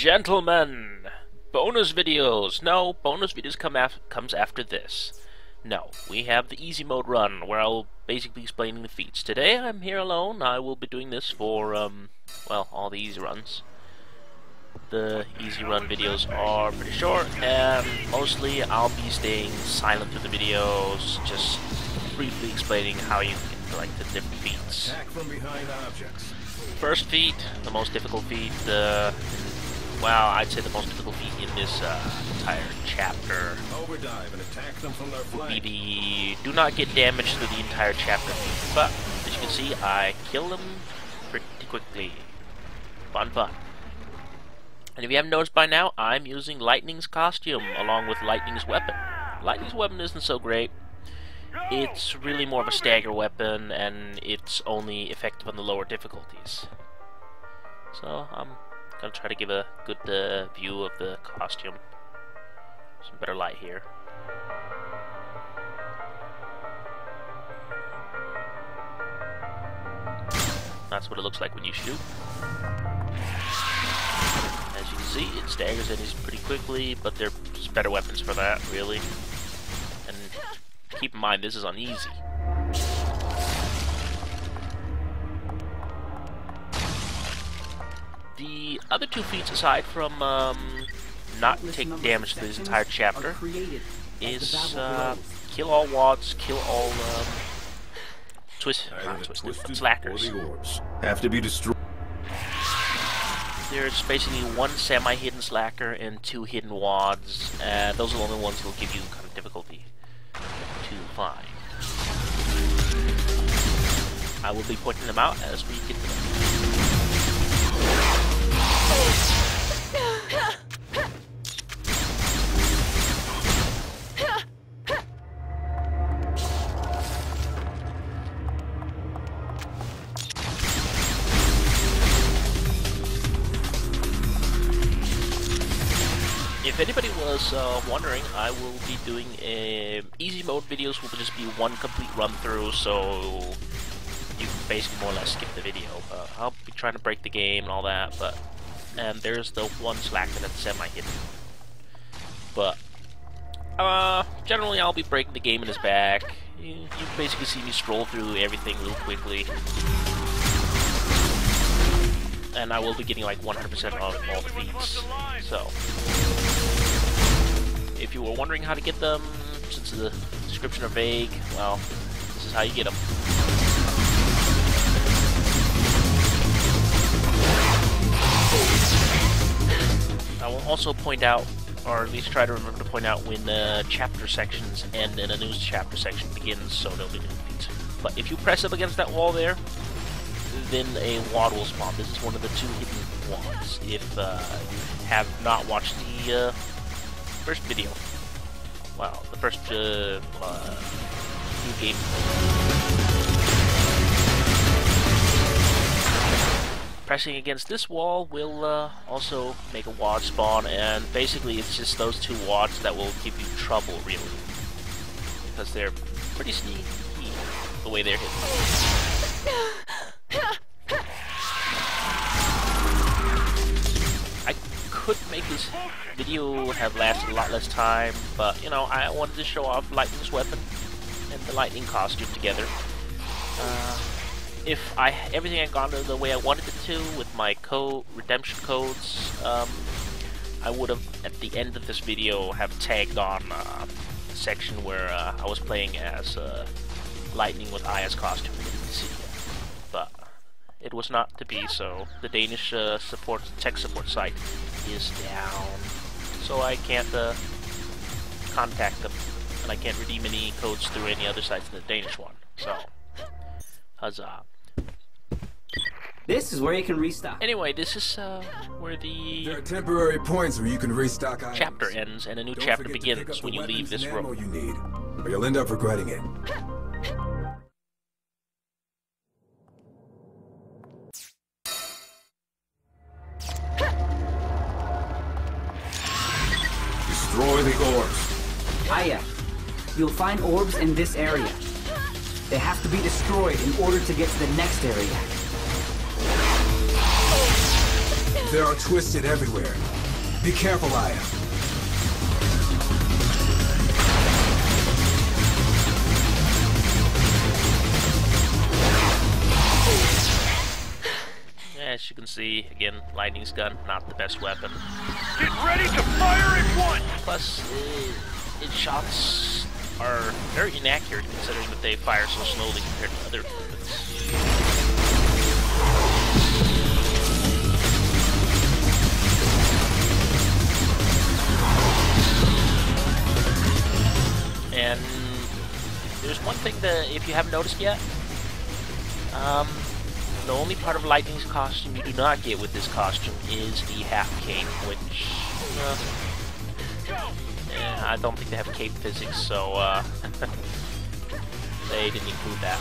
Gentlemen, bonus videos. No, bonus videos comes after this. No, we have the easy mode run where I'll basically be explaining the feats. Today I'm here alone. I will be doing this for well, all the easy runs. The easy run videos are pretty short, and mostly I'll be staying silent through the videos, just briefly explaining how you can collect the different feats. Attack from behind objects. First feat, the most difficult feat, well, I'd say the most difficult feat in this entire chapter Overdive and attack them from their would flank. be the do not get damaged through the entire chapter feat. But, as you can see, I kill them pretty quickly. Fun. And if you haven't noticed by now, I'm using Lightning's costume along with Lightning's weapon. Lightning's weapon isn't so great. It's really more of a stagger weapon, and it's only effective on the lower difficulties. So, I'm gonna try to give a good view of the costume. Some better light here. That's what it looks like when you shoot. As you can see, it staggers enemies pretty quickly, but there's better weapons for that, really. And keep in mind, this is on easy. The other two feats, aside from not taking damage through this entire chapter, is kill all wads, kill all slackers. Have to be destroyed. There's basically one semi-hidden slacker and two hidden wads, and those are the only ones that will give you kind of difficulty to find. I will be pointing them out as we get to them. If anybody was wondering, I will be doing easy mode videos. Will just be one complete run through, so you can basically more or less skip the video. I'll be trying to break the game and all that, and there's the one slacker that's semi-hidden. But generally, I'll be breaking the game in his back. You basically see me stroll through everything real quickly. And I will be getting like 100% of all the feats. So, if you were wondering how to get them, since the description are vague, well, this is how you get them. I will also point out, or at least try to remember to point out, when chapter sections end and a new chapter section begins, so there'll be new feats. But if you press up against that wall there, then a wad will spawn. This is one of the two hidden wads. If you have not watched the first video, wow, the first new game. Pressing against this wall will also make a wad spawn, and basically it's just those two wads that will give you trouble, really, because they're pretty sneaky the way they're hidden. I could make this video have lasted a lot less time, but you know, I wanted to show off Lightning's weapon and the Lightning costume together. If everything had gone the way I wanted it to with my redemption codes, I would have at the end of this video have tagged on a section where I was playing as Lightning with Aya's costume. But it was not to be, so the Danish tech support site is down, so I can't contact them, and I can't redeem any codes through any other sites than the Danish one. So, huzzah! This is where you can restock. Anyway, this is where There are the temporary points where you can restock items. chapter ends and a new Don't chapter forget to pick begins up when the you leave weapons this and ammo room. you need, or you'll end up regretting it. Destroy the orbs. Aya, you'll find orbs in this area. They have to be destroyed in order to get to the next area. There are twisted everywhere. Be careful, Aya. As you can see, again, lightning's gun, not the best weapon. Get ready to fire at once! Plus, its shots are very inaccurate considering that they fire so slowly compared to other weapons. And there's one thing that, if you haven't noticed yet, the only part of Lightning's costume you do not get with this costume is the half cape, which, I don't think they have cape physics, so, they didn't include that.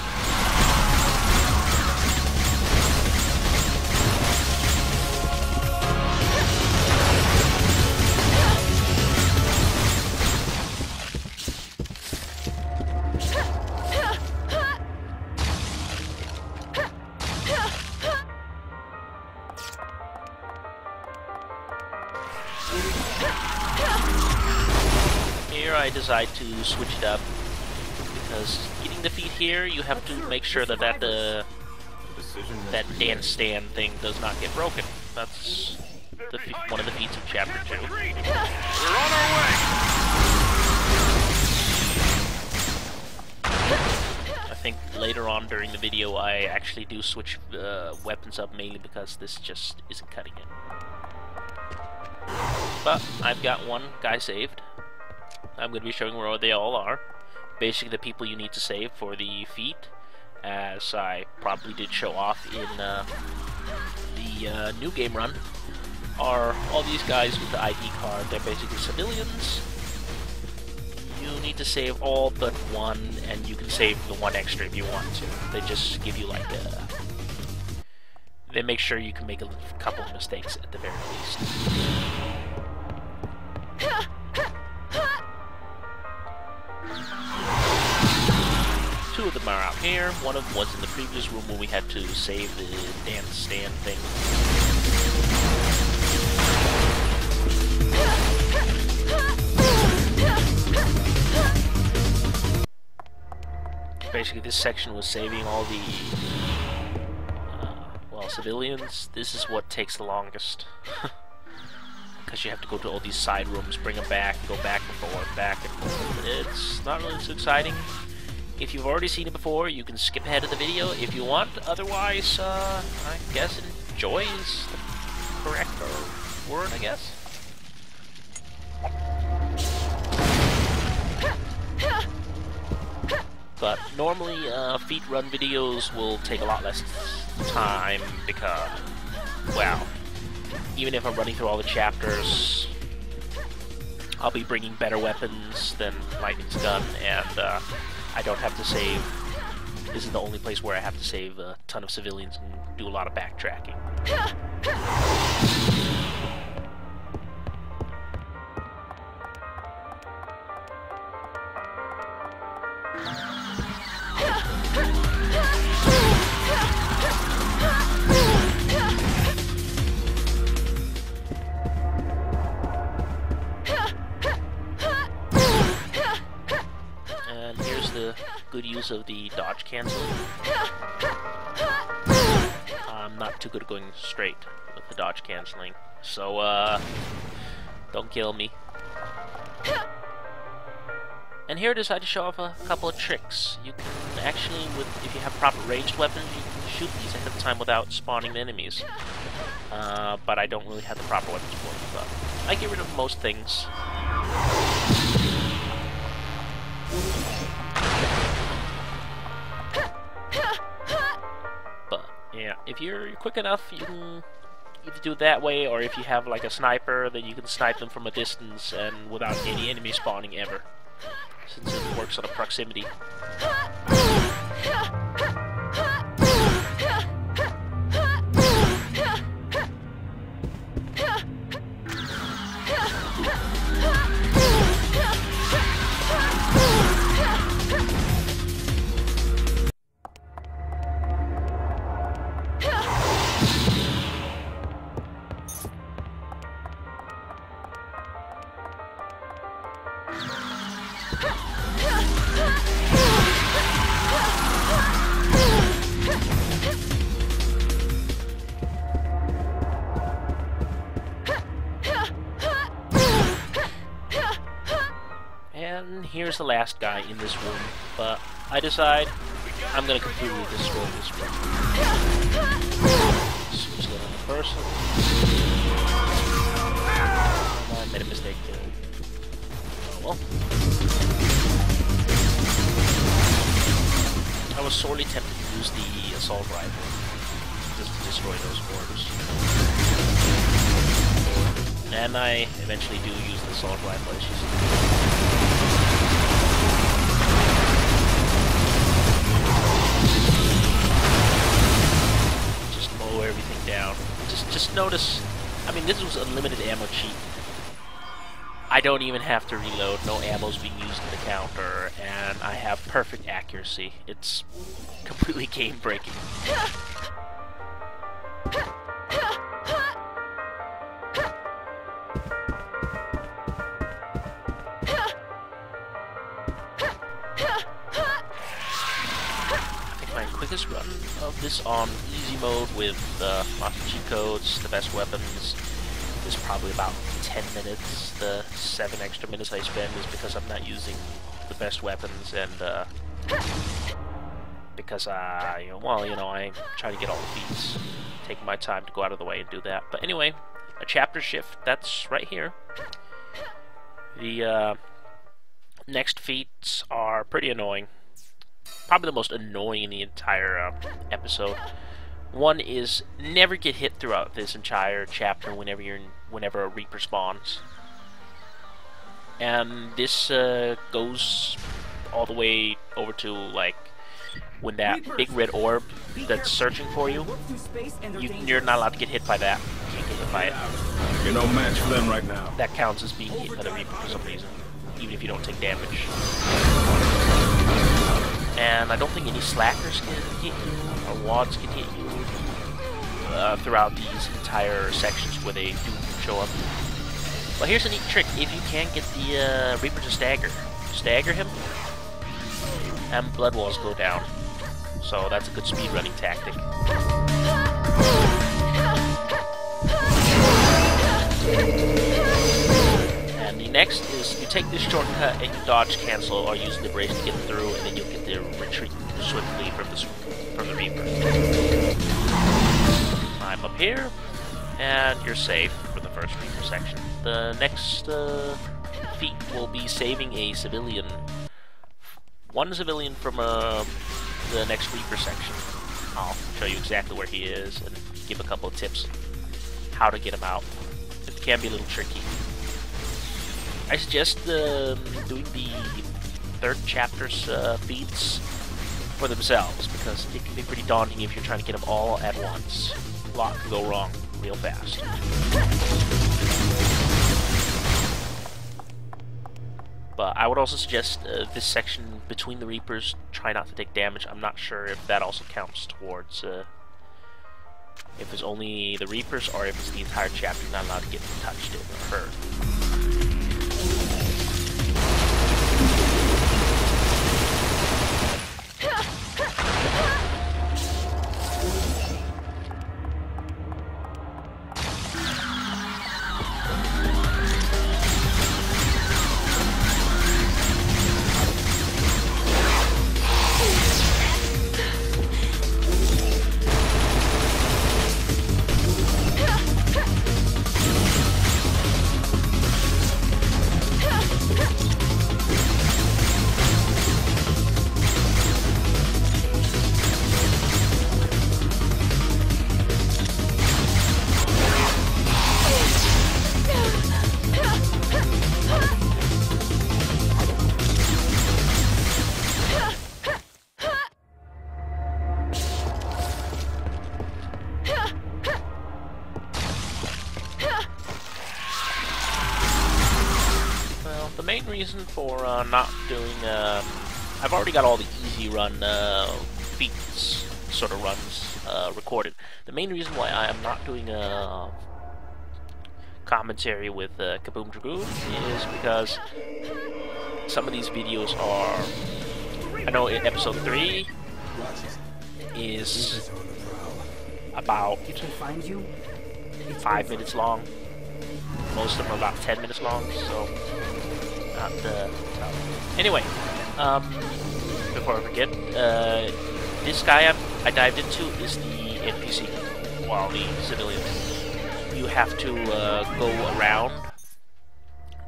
Here I decide to switch it up, because getting the feat here, you have to make sure that that dance stand thing does not get broken. That's one of the feats of Chapter 2. We're on our way! I think later on during the video I actually do switch weapons up, mainly because this just isn't cutting it. But I've got one guy saved. I'm going to be showing where they all are. Basically the people you need to save for the feat, as I probably did show off in the new game run, are all these guys with the ID card. They're basically civilians. You need to save all but one, and you can save the one extra if you want to. They just give you like a... They make sure you can make a couple of mistakes at the very least. Two of them are out here. One of them was in the previous room when we had to save the dance stand thing. Basically, this section was saving all the well, civilians. This is what takes the longest. Because you have to go to all these side rooms, bring them back, go back and forth, back and forth. It's not really so exciting. If you've already seen it before, you can skip ahead of the video if you want. Otherwise, I guess enjoy is the correct word, I guess. But normally, feat run videos will take a lot less time because, well, even if I'm running through all the chapters, I'll be bringing better weapons than Lightning's gun, and I don't have to save. This is the only place where I have to save a ton of civilians and do a lot of backtracking. Good use of the dodge canceling. I'm not too good at going straight with the dodge canceling, so don't kill me. And here I decided to show off a couple of tricks. You can actually, if you have proper ranged weapons, you can shoot these ahead of time without spawning the enemies. But I don't really have the proper weapons for them. But I get rid of most things. But yeah, if you're quick enough, you can either do it that way, or if you have like a sniper, then you can snipe them from a distance and without any enemy spawning ever, since it works on a proximity. And here's the last guy in this room, but I decide I'm gonna completely destroy this room. Just get on the person. I made a mistake there. Oh well. I was sorely tempted to use the assault rifle just to destroy those orbs. And I eventually do use the assault rifle, as you see. Just mow everything down. Just notice, I mean, this was unlimited ammo cheat. I don't even have to reload, no ammo's being used in the counter, and I have perfect accuracy. It's completely game-breaking. Quickest run of this on easy mode with lots of cheat codes, the best weapons, is probably about 10 minutes. The 7 extra minutes I spend is because I'm not using the best weapons and because I try to get all the feats, taking my time to go out of the way and do that. But anyway, a chapter shift, that's right here. The next feats are pretty annoying. Probably the most annoying in the entire episode. One is never get hit throughout this entire chapter whenever a Reaper spawns. And this goes all the way over to like when that big red orb that's searching for you, you're not allowed to get hit by that. You can't get hit by it. You're no match for them right now. That counts as being hit by the Reaper for some reason, even if you don't take damage. And I don't think any slackers can hit you, or wads can hit you throughout these entire sections where they do show up. But here's a neat trick: if you can get the Reaper to stagger him, and blood walls go down. So that's a good speedrunning tactic. And the next is you take this shortcut and you dodge cancel or use liberation to get through, and then you'll get the retreat swiftly from the Reaper. I'm up here, and you're safe for the first Reaper section. The next feat will be saving a civilian. One civilian from the next Reaper section. I'll show you exactly where he is and give a couple of tips how to get him out. It can be a little tricky. I suggest doing the third chapter's feats for themselves, because it can be pretty daunting if you're trying to get them all at once. A lot can go wrong real fast. But I would also suggest this section between the Reapers, try not to take damage. I'm not sure if that also counts towards if it's only the Reapers or if it's the entire chapter, you're not allowed to get touched or hurt. The main reason for not doing, I've already got all the easy run feats sort of runs recorded. The main reason why I am not doing a commentary with Kaboom Dragoon is because some of these videos are... I know in episode 3 is about If they find you, it's 5 over. minutes long. Most of them are about 10 minutes long, so not tough. Anyway, before I forget, this guy I dived into is the NPC, well, the civilian. You have to go around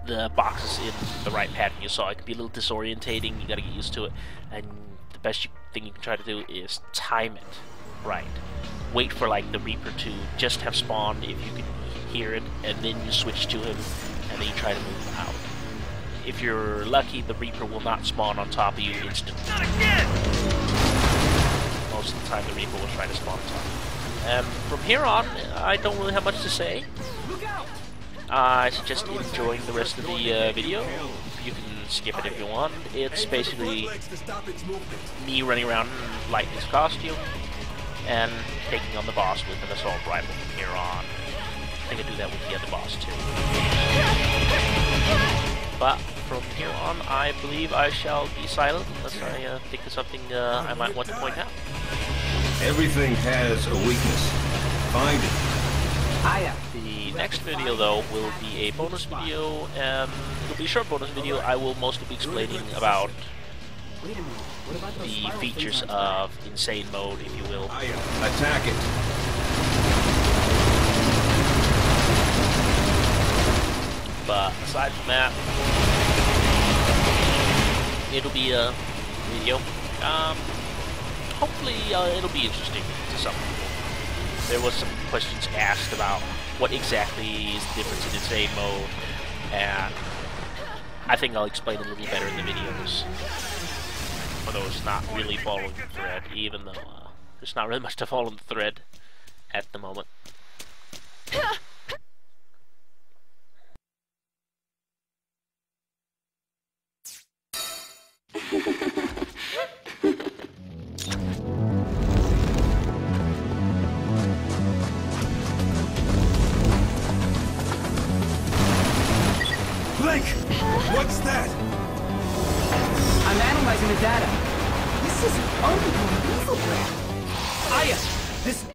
the boxes in the right pattern you saw. It can be a little disorientating, you gotta get used to it, and the best thing you can try to do is time it right. Wait for like the Reaper to just have spawned if you can hear it, and then you switch to him, and then you try to move out. If you're lucky, the Reaper will not spawn on top of you instantly. Not again! Most of the time the Reaper will try to spawn on top. From here on, I don't really have much to say. I suggest enjoying the rest of the video. You can skip it if you want. It's basically me running around in Lightning's costume and taking on the boss with an assault rifle from here on. I think I do that with the other boss too. But from here on, I believe I shall be silent unless I think of something I might want to point out. Everything has a weakness. Find it. The next video, though, will be a bonus video, and it'll be a short bonus video. I will mostly be explaining about the features of Insane Mode, if you will. Attack it. But aside from that, it'll be a video. Hopefully, it'll be interesting to some people. There was some questions asked about what exactly is the difference in Insane Mode, and I think I'll explain it a little better in the videos for those not really following the thread, even though there's not really much to follow the thread at the moment. Blink! What's that? I'm analyzing the data. This is unbelievable. Aya, this